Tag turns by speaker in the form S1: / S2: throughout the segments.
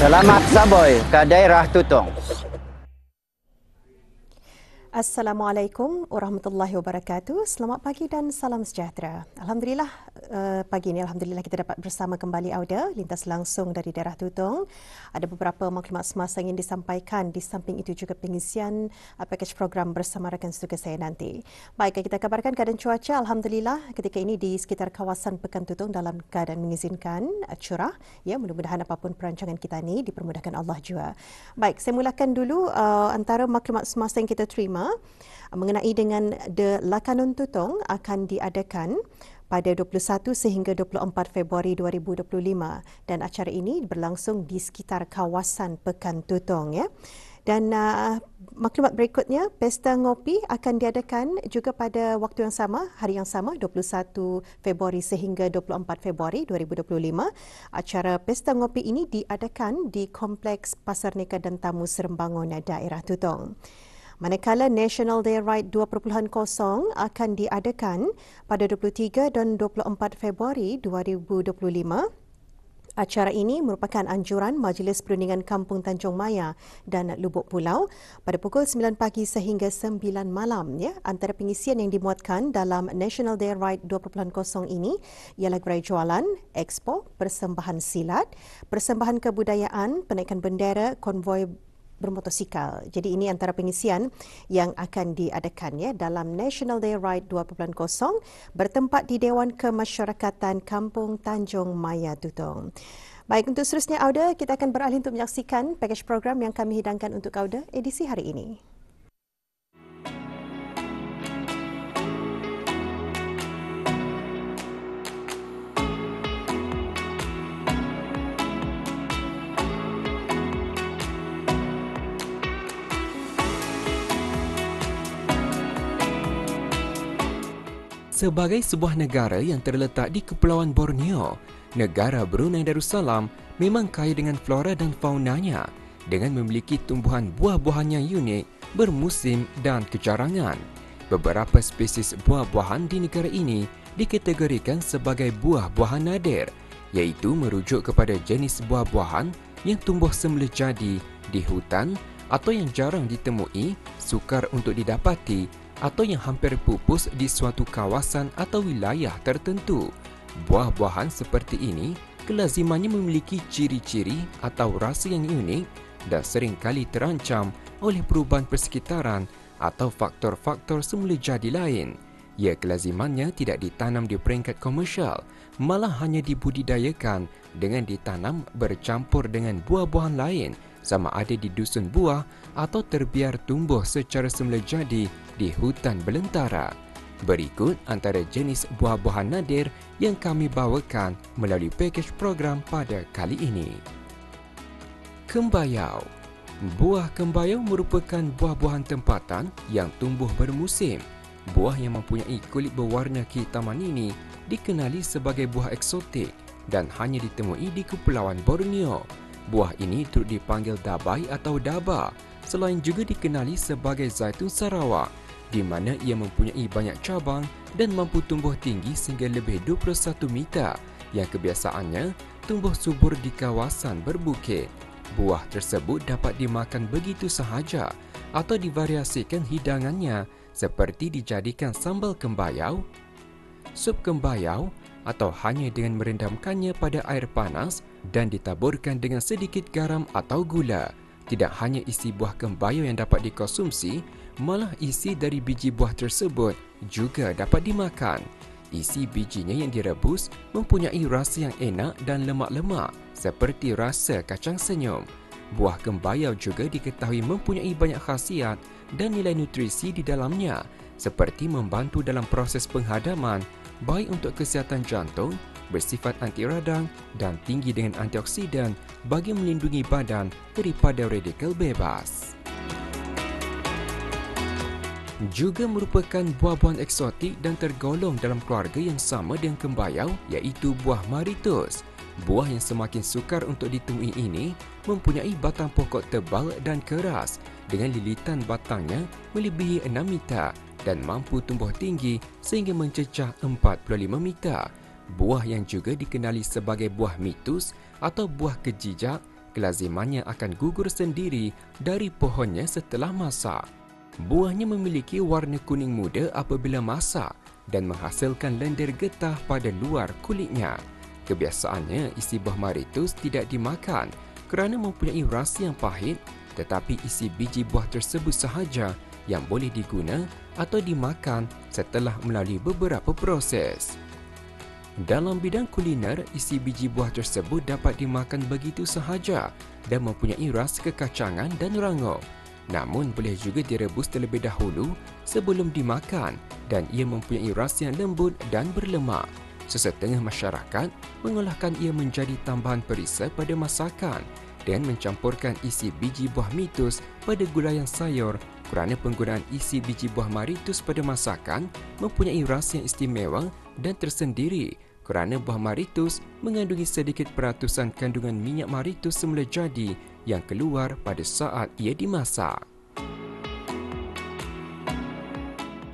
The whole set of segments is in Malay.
S1: Selamat Saboy ke daerah Tutong.
S2: Assalamualaikum warahmatullahi wabarakatuh. Selamat pagi dan salam sejahtera. Alhamdulillah pagi ini kita dapat bersama kembali Auda lintas langsung dari daerah Tutong. Ada beberapa maklumat semasa yang ingin disampaikan, di samping itu juga pengisian pakej program bersama rakan studio saya nanti. Baik, kita kabarkan keadaan cuaca alhamdulillah ketika ini di sekitar kawasan Pekan Tutong dalam keadaan mengizinkan cerah. Ya, mudah-mudahan apapun perancangan kita ni dipermudahkan Allah juga. Baik, saya mulakan dulu antara maklumat semasa yang kita terima mengenai dengan The Lakanun Tutong akan diadakan pada 21 sehingga 24 Februari 2025 dan acara ini berlangsung di sekitar kawasan Pekan Tutong ya. Dan maklumat berikutnya, Pesta Ngopi akan diadakan juga pada waktu yang sama, hari yang sama, 21 Februari sehingga 24 Februari 2025. Acara Pesta Ngopi ini diadakan di Kompleks Pasar Nikah dan Tamu Serembangun, daerah Tutong. Manakala National Day Ride 2.0 akan diadakan pada 23 dan 24 Februari 2025. Acara ini merupakan anjuran Majlis Perundingan Kampung Tanjung Maya dan Lubuk Pulau pada pukul 9 pagi sehingga 9 malam. Ya. Antara pengisian yang dimuatkan dalam National Day Ride 2.0 ini ialah gerai jualan, expo, persembahan silat, persembahan kebudayaan, penaikan bendera, konvoi bermotosikal. Jadi ini antara pengisian yang akan diadakan ya dalam National Day Ride 2.0 bertempat di Dewan Kemasyarakatan Kampung Tanjung Maya Tutong. Baik, untuk seterusnya Auda, kita akan beralih untuk menyaksikan pakej program yang kami hidangkan untuk Auda edisi hari ini.
S3: Sebagai sebuah negara yang terletak di Kepulauan Borneo, negara Brunei Darussalam memang kaya dengan flora dan faunanya dengan memiliki tumbuhan buah-buahan yang unik, bermusim dan kejarangan. Beberapa spesies buah-buahan di negara ini dikategorikan sebagai buah-buahan nadir, iaitu merujuk kepada jenis buah-buahan yang tumbuh semula jadi di hutan atau yang jarang ditemui, sukar untuk didapati atau yang hampir pupus di suatu kawasan atau wilayah tertentu. Buah-buahan seperti ini kelazimannya memiliki ciri-ciri atau rasa yang unik dan seringkali terancam oleh perubahan persekitaran atau faktor-faktor semula jadi lain. Ia kelazimannya tidak ditanam di peringkat komersial, malah hanya dibudidayakan dengan ditanam bercampur dengan buah-buahan lain, sama ada di dusun buah atau terbiar tumbuh secara semula jadi di hutan belantara. Berikut antara jenis buah-buahan nadir yang kami bawakan melalui pakej program pada kali ini. Kembayau. Buah kembayau merupakan buah-buahan tempatan yang tumbuh bermusim. Buah yang mempunyai kulit berwarna kehitaman ini dikenali sebagai buah eksotik dan hanya ditemui di Kepulauan Borneo. Buah ini turut dipanggil dabai atau daba, selain juga dikenali sebagai zaitun Sarawak, di mana ia mempunyai banyak cabang dan mampu tumbuh tinggi sehingga lebih 21 meter, yang kebiasaannya tumbuh subur di kawasan berbukit. Buah tersebut dapat dimakan begitu sahaja atau divariasikan hidangannya seperti dijadikan sambal kembayau, sup kembayau, atau hanya dengan merendamkannya pada air panas dan ditaburkan dengan sedikit garam atau gula. Tidak hanya isi buah kembayau yang dapat dikonsumsi, malah isi dari biji buah tersebut juga dapat dimakan. Isi bijinya yang direbus mempunyai rasa yang enak dan lemak-lemak seperti rasa kacang senyum. Buah kembayau juga diketahui mempunyai banyak khasiat dan nilai nutrisi di dalamnya, seperti membantu dalam proses penghadaman, baik untuk kesihatan jantung, bersifat anti radang dan tinggi dengan antioksidan bagi melindungi badan daripada radikal bebas. Juga merupakan buah-buahan eksotik dan tergolong dalam keluarga yang sama dengan kembayau, iaitu buah maritus. Buah yang semakin sukar untuk ditemui ini mempunyai batang pokok tebal dan keras dengan lilitan batangnya melebihi 6 meter dan mampu tumbuh tinggi sehingga mencecah 45 meter. Buah yang juga dikenali sebagai buah mitus atau buah kejijak kelazimannya akan gugur sendiri dari pohonnya setelah masak. Buahnya memiliki warna kuning muda apabila masak dan menghasilkan lendir getah pada luar kulitnya. Kebiasaannya, isi buah maritus tidak dimakan kerana mempunyai rasa yang pahit, tetapi isi biji buah tersebut sahaja yang boleh diguna atau dimakan setelah melalui beberapa proses. Dalam bidang kuliner, isi biji buah tersebut dapat dimakan begitu sahaja dan mempunyai rasa kekacangan dan rangup. Namun boleh juga direbus terlebih dahulu sebelum dimakan dan ia mempunyai rasa yang lembut dan berlemak. Sesetengah masyarakat mengolahkan ia menjadi tambahan perisa pada masakan dan mencampurkan isi biji buah mitus pada gulaian sayur kerana penggunaan isi biji buah maritus pada masakan mempunyai rasa yang istimewa dan tersendiri kerana buah maritus mengandungi sedikit peratusan kandungan minyak maritus semula jadi yang keluar pada saat ia dimasak.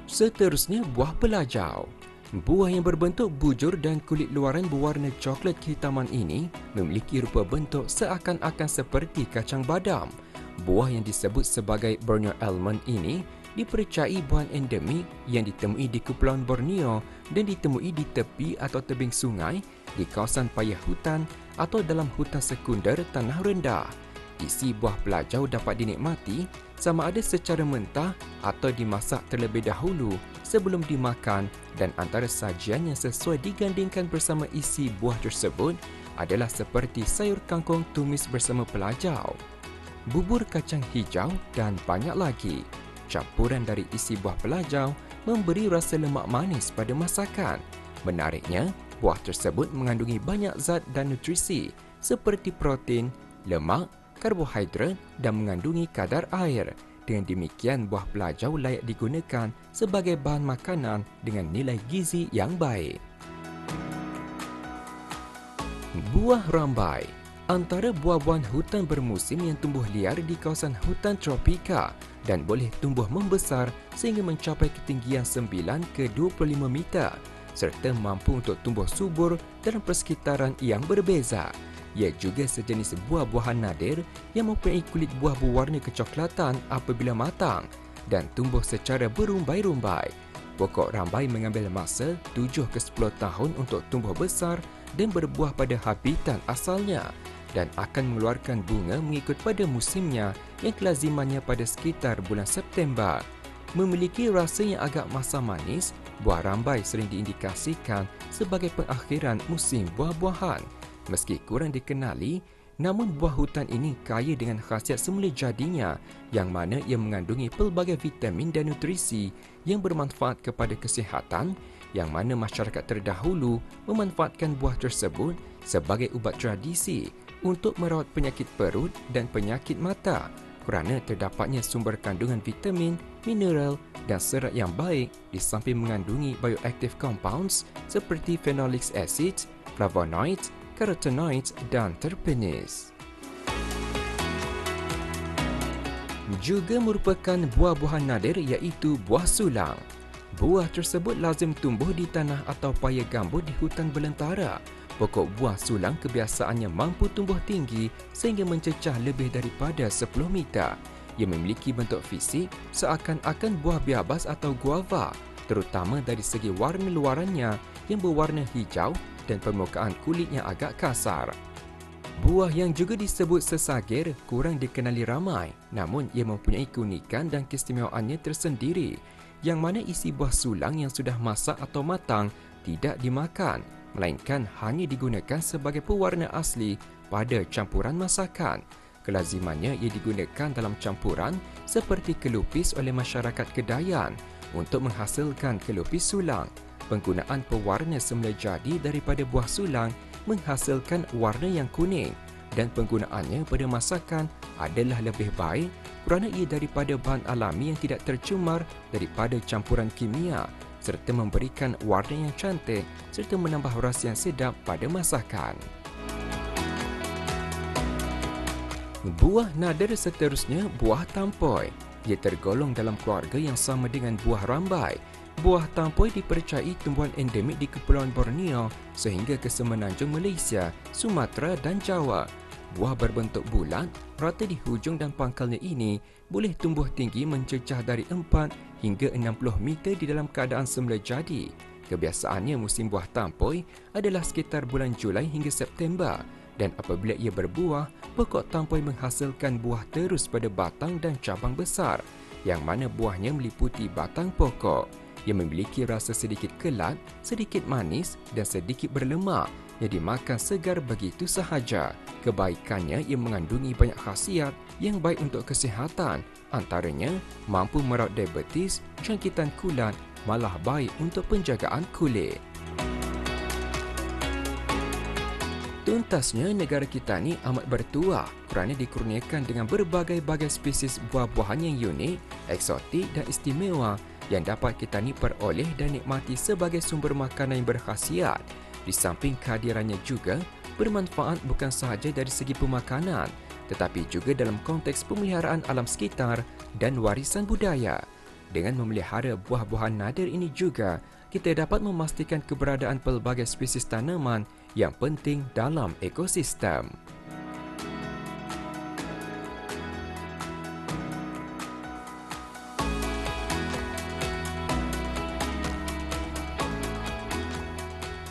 S3: Seterusnya, buah pelajau. Buah yang berbentuk bujur dan kulit luaran berwarna coklat kehitaman ini memiliki rupa bentuk seakan-akan seperti kacang badam. Buah yang disebut sebagai Borneo almond ini dipercayai buah endemik yang ditemui di Kepulauan Borneo dan ditemui di tepi atau tebing sungai, di kawasan payah hutan atau dalam hutan sekunder tanah rendah. Isi buah pelajau dapat dinikmati sama ada secara mentah atau dimasak terlebih dahulu sebelum dimakan, dan antara sajian yang sesuai digandingkan bersama isi buah tersebut adalah seperti sayur kangkung tumis bersama pelajau, bubur kacang hijau dan banyak lagi. Campuran dari isi buah pelajau memberi rasa lemak manis pada masakan. Menariknya, buah tersebut mengandungi banyak zat dan nutrisi seperti protein, lemak, karbohidrat dan mengandungi kadar air. Dengan demikian, buah pelajau layak digunakan sebagai bahan makanan dengan nilai gizi yang baik. Buah rambai antara buah-buahan hutan bermusim yang tumbuh liar di kawasan hutan tropika dan boleh tumbuh membesar sehingga mencapai ketinggian 9 ke 25 meter serta mampu untuk tumbuh subur dalam persekitaran yang berbeza. Ia juga sejenis buah-buahan nadir yang mempunyai kulit buah berwarna kecoklatan apabila matang dan tumbuh secara berumbai-rumbai. Pokok rambai mengambil masa 7 ke 10 tahun untuk tumbuh besar dan berbuah pada habitat asalnya dan akan mengeluarkan bunga mengikut pada musimnya yang kelazimannya pada sekitar bulan September. Memiliki rasa yang agak masam manis, buah rambai sering diindikasikan sebagai pengakhiran musim buah-buahan. Meski kurang dikenali, namun buah hutan ini kaya dengan khasiat semula jadinya yang mana ia mengandungi pelbagai vitamin dan nutrisi yang bermanfaat kepada kesihatan, yang mana masyarakat terdahulu memanfaatkan buah tersebut sebagai ubat tradisi untuk merawat penyakit perut dan penyakit mata kerana terdapatnya sumber kandungan vitamin, mineral dan serat yang baik di samping mengandungi bioactive compounds seperti phenolic acid, flavonoids, carotenoids dan terpenes. Juga merupakan buah-buahan nadir iaitu buah sulang. Buah tersebut lazim tumbuh di tanah atau paya gambut di hutan belantara. Pokok buah sulang kebiasaannya mampu tumbuh tinggi sehingga mencecah lebih daripada 10 meter. Ia memiliki bentuk fisik seakan-akan buah biabas atau guava, terutama dari segi warna luarannya yang berwarna hijau dan permukaan kulitnya agak kasar. Buah yang juga disebut sesagir kurang dikenali ramai, namun ia mempunyai keunikan dan keistimewaannya tersendiri, yang mana isi buah sulang yang sudah masak atau matang tidak dimakan, melainkan hanya digunakan sebagai pewarna asli pada campuran masakan. Kelazimannya ia digunakan dalam campuran seperti kelupis oleh masyarakat Kedayan untuk menghasilkan kelupis sulang. Penggunaan pewarna semula jadi daripada buah sulang menghasilkan warna yang kuning dan penggunaannya pada masakan adalah lebih baik kerana ia daripada bahan alami yang tidak tercemar daripada campuran kimia serta memberikan warna yang cantik serta menambah rasa yang sedap pada masakan. Buah nadir seterusnya, buah tampoi. Ia tergolong dalam keluarga yang sama dengan buah rambai. Buah tampoi dipercayai tumbuhan endemik di Kepulauan Borneo sehingga ke semenanjung Malaysia, Sumatera dan Jawa. Buah berbentuk bulat, rata di hujung dan pangkalnya ini boleh tumbuh tinggi mencecah dari 4 hingga 60 meter di dalam keadaan semula jadi. Kebiasaannya musim buah tampoi adalah sekitar bulan Julai hingga September dan apabila ia berbuah, pokok tampoi menghasilkan buah terus pada batang dan cabang besar yang mana buahnya meliputi batang pokok. Ia memiliki rasa sedikit kelat, sedikit manis dan sedikit berlemak yang dimakan segar begitu sahaja. Kebaikannya ia mengandungi banyak khasiat yang baik untuk kesihatan, antaranya mampu merawat diabetes, jangkitan kulat, malah baik untuk penjagaan kulit. Tuntasnya, negara kita ni amat bertuah kerana dikurniakan dengan berbagai-bagai spesies buah-buahan yang unik, eksotik dan istimewa yang dapat kita ni peroleh dan nikmati sebagai sumber makanan yang berkhasiat. Di samping kehadirannya juga bermanfaat bukan sahaja dari segi pemakanan, tetapi juga dalam konteks pemeliharaan alam sekitar dan warisan budaya. Dengan memelihara buah-buahan nadir ini juga, kita dapat memastikan keberadaan pelbagai spesies tanaman yang penting dalam ekosistem.